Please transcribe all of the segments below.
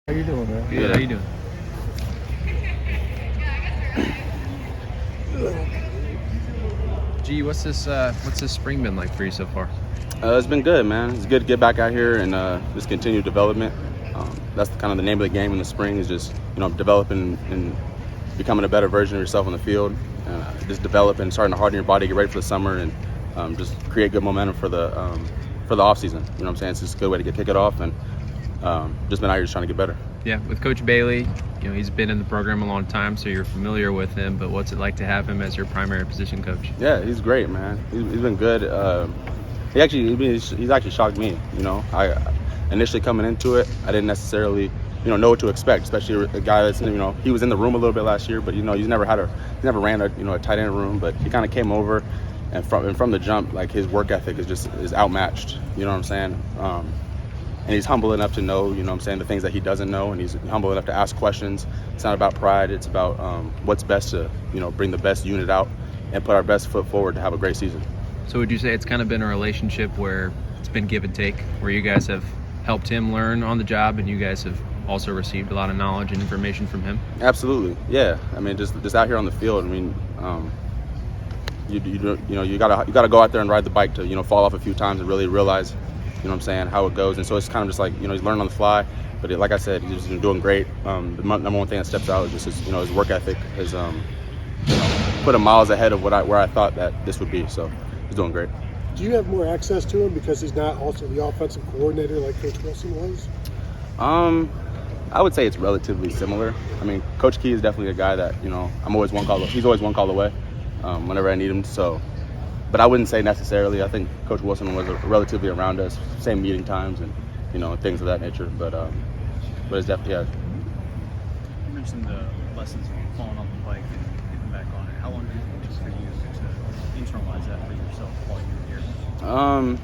How you doing, man? Good. How you doing? Gee, what's this spring been like for you so far? It's been good, man. It's good to get back out here and just continue development. That's kind of the name of the game in the spring is just developing and becoming a better version of yourself on the field. Just developing, starting to harden your body, get ready for the summer, and just create good momentum for the off season. You know what I'm saying? It's just a good way to kick it off, and just been out here just trying to get better. Yeah, with Coach Bailey, he's been in the program a long time, so you're familiar with him. But what's it like to have him as your primary position coach? Yeah, he's great, man. He's been good. He's actually shocked me. I initially coming into it, I didn't necessarily know what to expect, especially a guy that's he was in the room a little bit last year, but he's never ran a tight end room. But he kind of came over, and from the jump, like his work ethic is outmatched. You know what I'm saying? And he's humble enough to know, the things that he doesn't know, and he's humble enough to ask questions. It's not about pride. It's about what's best to, bring the best unit out and put our best foot forward to have a great season. So would you say it's kind of been a relationship where it's been give and take, where you guys have helped him learn on the job and you guys have also received a lot of knowledge and information from him? Absolutely, yeah. I mean, just out here on the field, I mean, you gotta go out there and ride the bike to fall off a few times and really realize how it goes. And so it's kind of just like he's learning on the fly, but like I said, he's doing great. The number one thing that steps out is just his work ethic, his put him miles ahead of where I thought that this would be. So he's doing great. Do you have more access to him because he's not also the offensive coordinator like Coach Wilson was? I would say it's relatively similar. I mean, Coach Key is definitely a guy that I'm always one call. He's always one call away whenever I need him. So. But I wouldn't say necessarily. I think Coach Wilson was relatively around us, same meeting times and things of that nature. But it's definitely You mentioned the lessons of falling off the bike and getting back on it. How long do you think it took for you to internalize that for yourself while you were here?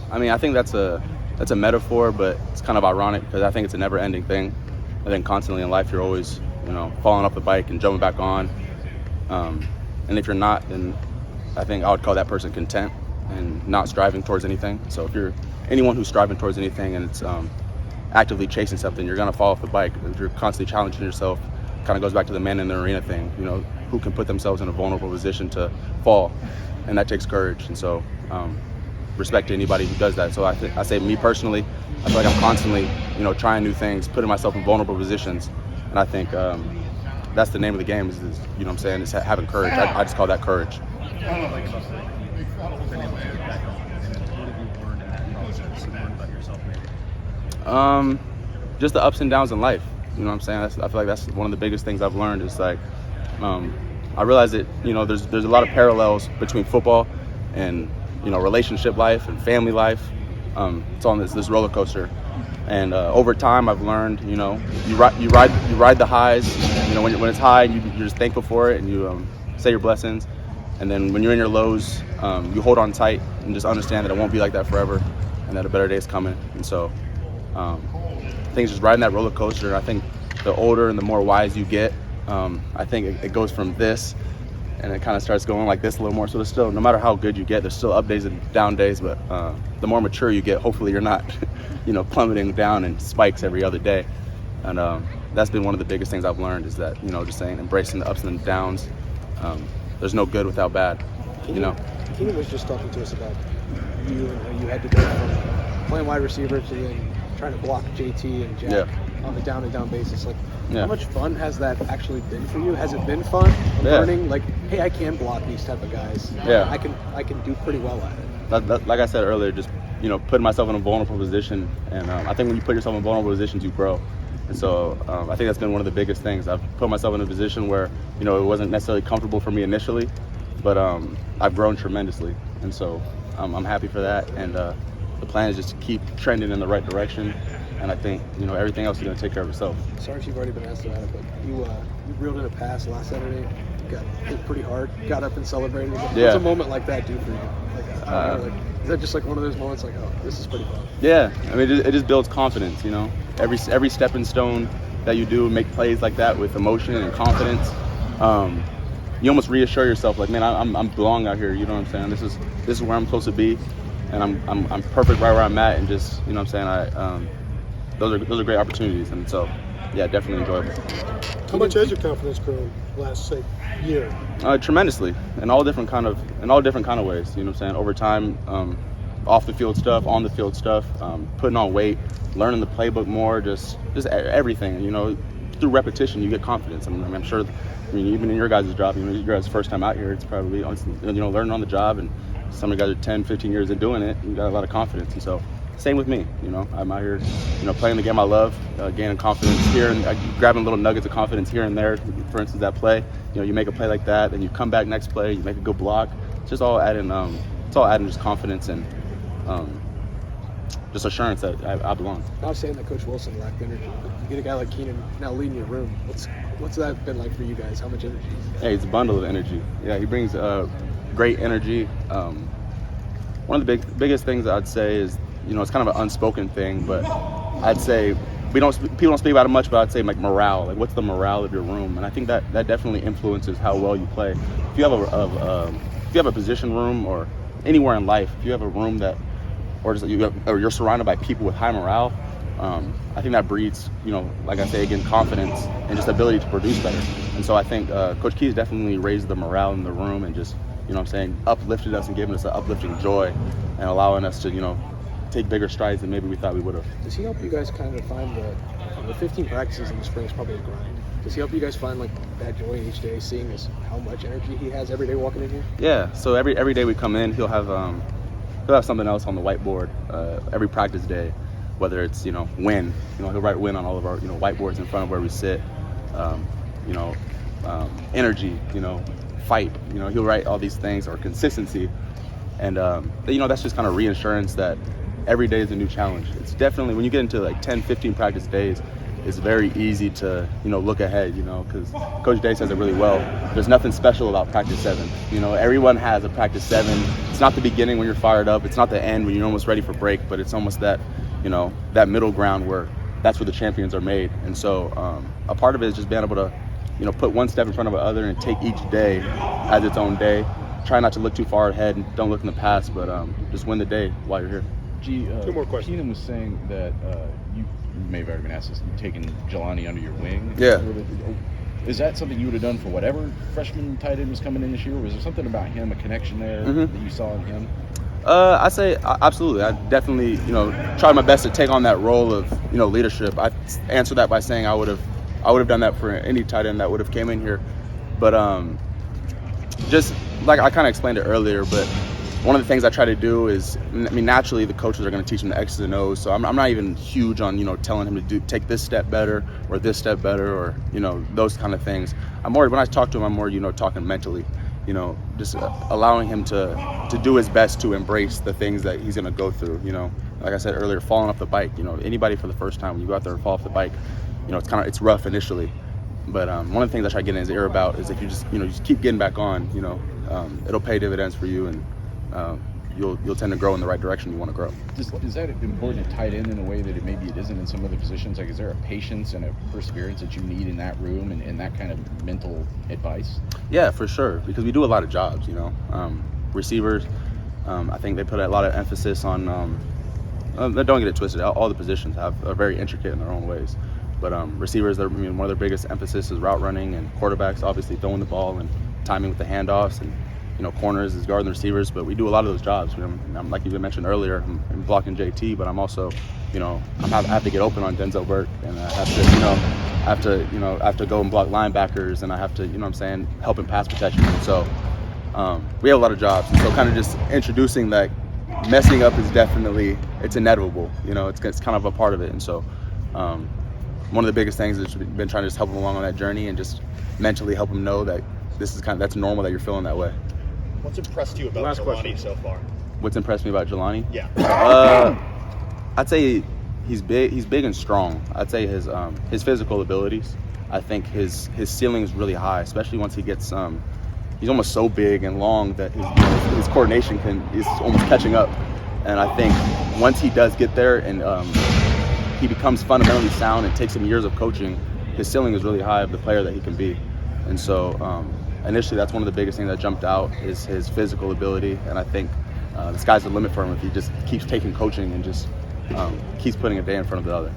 I mean, I think that's a metaphor, but it's kind of ironic because I think it's a never-ending thing. I think constantly in life you're always falling off the bike and jumping back on. And if you're not, then I think I would call that person content and not striving towards anything. So if you're anyone who's striving towards anything and it's actively chasing something, you're going to fall off the bike. If you're constantly challenging yourself, kind of goes back to the man in the arena thing, who can put themselves in a vulnerable position to fall. And that takes courage. And so respect to anybody who does that. So I say me personally, I feel like I'm constantly, trying new things, putting myself in vulnerable positions. And I think that's the name of the game is is having courage. I just call that courage. What do you like about being able to get back on? And what have you learned in that process and learned about yourself maybe? Just the ups and downs in life. You know what I'm saying? I feel like that's one of the biggest things I've learned is like, I realize that, there's a lot of parallels between football and, relationship life and family life. It's on this roller coaster. And over time, I've learned, you ride the highs. When it's high, you're just thankful for it and you say your blessings. And then when you're in your lows, you hold on tight and just understand that it won't be like that forever and that a better day is coming. And so I think it's just riding that roller coaster. And I think the older and the more wise you get, I think it goes from this and it kind of starts going like this a little more. So there's still, no matter how good you get, there's still up days and down days. But the more mature you get, hopefully you're not, plummeting down in spikes every other day. And that's been one of the biggest things I've learned is that, just saying, embracing the ups and downs. There's no good without bad, Keenan was just talking to us about you and how you had to go from playing wide receiver to then trying to block JT and Jack on a down-to-down basis. How much fun has that actually been for you? Has it been fun learning, hey, I can block these type of guys. Yeah. I can do pretty well at it. Like I said earlier, just, putting myself in a vulnerable position. And I think when you put yourself in vulnerable positions, you grow. And so I think that's been one of the biggest things. I've put myself in a position where, it wasn't necessarily comfortable for me initially, but I've grown tremendously. And so I'm happy for that. And the plan is just to keep trending in the right direction. And I think, everything else is going to take care of itself. Sorry if you've already been asked about it, but you reeled in a pass last Saturday, got hit pretty hard, got up and celebrated. What's a moment like that do for you? Is that just like one of those moments oh, this is pretty fun? Yeah, I mean, it just builds confidence, Every stepping stone that you do, make plays like that with emotion and confidence. You almost reassure yourself, man, I'm belong out here. You know what I'm saying? This is where I'm supposed to be, and I'm perfect right where I'm at. And just, those are great opportunities. And so yeah, definitely enjoyable. How much has your confidence grown last, say, year? Tremendously, in all different kind of ways. You know what I'm saying? Over time, off the field stuff, on the field stuff, putting on weight, learning the playbook more, just everything. You know, through repetition, you get confidence. I'm sure. I mean, even in your guys' job, you know, your guys' first time out here, it's probably, you know, learning on the job, and some of you guys are 10, 15 years in doing it, you got a lot of confidence. And so, same with me, you know, I'm out here, you know, playing the game I love, gaining confidence here, and grabbing little nuggets of confidence here and there. For instance, that play, you know, you make a play like that, then you come back next play, you make a good block. It's just all adding, just confidence and just assurance that I belong. Not saying that Coach Wilson lacked energy, but you get a guy like Keenan now leading your room. What's that been like for you guys? How much energy? Hey, he's a bundle of energy. Yeah, he brings great energy. One of the biggest things I'd say is, you know, it's kind of an unspoken thing, but I'd say people don't speak about it much, but I'd say like morale. Like, what's the morale of your room? And I think that definitely influences how well you play. If you have a position room or anywhere in life, if you have a room that, or you're surrounded by people with high morale, I think that breeds, you know, like I say again, confidence and just ability to produce better. And so I think Coach Keyes definitely raised the morale in the room and just, you know what I'm saying, uplifted us and given us an uplifting joy and allowing us to, you know, take bigger strides than maybe we thought we would have. Does he help you guys kind of find the 15 practices in the spring is probably a grind? Does he help you guys find like that joy each day, seeing how much energy he has every day walking in here? Yeah. So every day we come in, he'll have something else on the whiteboard every practice day, whether it's, you know, win. You know, he'll write win on all of our, you know, whiteboards in front of where we sit. You know, energy. You know, fight. You know, he'll write all these things, or consistency, and you know, that's just kind of reassurance that every day is a new challenge. It's definitely, when you get into like 10, 15 practice days, it's very easy to, you know, look ahead, you know, because Coach Day says it really well. There's nothing special about practice 7. You know, everyone has a practice 7. It's not the beginning when you're fired up. It's not the end when you're almost ready for break, but it's almost that, you know, that middle ground where that's where the champions are made. And so a part of it is just being able to, you know, put one step in front of the other and take each day as its own day. Try not to look too far ahead and don't look in the past, but just win the day while you're here. Two more questions. Keenan was saying that you may have already been asked this, you've taken Jelani under your wing. Yeah. Is that something you would have done for whatever freshman tight end was coming in this year? Or was there something about him, a connection there that you saw in him? I say absolutely. I definitely, you know, tried my best to take on that role of, you know, leadership. I answer that by saying I would have done that for any tight end that would have came in here. But just like I kind of explained it earlier, but one of the things I try to do is, I mean, naturally the coaches are going to teach him the X's and O's, so I'm not even huge on, you know, telling him to take this step better or this step better or, you know, those kind of things. When I talk to him, I'm more, you know, talking mentally, you know, just allowing him to do his best to embrace the things that he's going to go through, you know. Like I said earlier, falling off the bike, you know, anybody for the first time, when you go out there and fall off the bike, you know, it's rough initially. But one of the things I try to get in his ear about is if you just keep getting back on, you know, it'll pay dividends for you, and you'll tend to grow in the right direction you want to grow. Is that important to tight end in a way that maybe it isn't in some other positions? Like, is there a patience and a perseverance that you need in that room and that kind of mental advice? Yeah, for sure, because we do a lot of jobs, you know. Receivers, I think they put a lot of emphasis on, don't get it twisted, all the positions are very intricate in their own ways. But receivers, one of their biggest emphasis is route running, and quarterbacks obviously throwing the ball and timing with the handoffs, and, you know, corners is guarding the receivers. But we do a lot of those jobs. I'm like you mentioned earlier, I'm blocking JT, but I'm also, you know, I have to get open on Denzel Burke, and I have to go and block linebackers, and I have to, you know what I'm saying, help in pass protection. And so we have a lot of jobs, and so kind of just introducing that messing up is definitely, it's inevitable. You know, it's kind of a part of it. And so one of the biggest things is been trying to just help him along on that journey and just mentally help him know that that's normal that you're feeling that way. What's impressed you about Jelani so far? What's impressed me about Jelani? Yeah. I'd say he's big and strong. I'd say his physical abilities. I think his ceiling is really high, especially once he gets he's almost so big and long that his coordination is almost catching up. And I think once he does get there and he becomes fundamentally sound and takes some years of coaching, his ceiling is really high of the player that he can be. And so initially that's one of the biggest things that jumped out is his physical ability. And I think the sky's the limit for him if he just keeps taking coaching and just keeps putting a day in front of the other.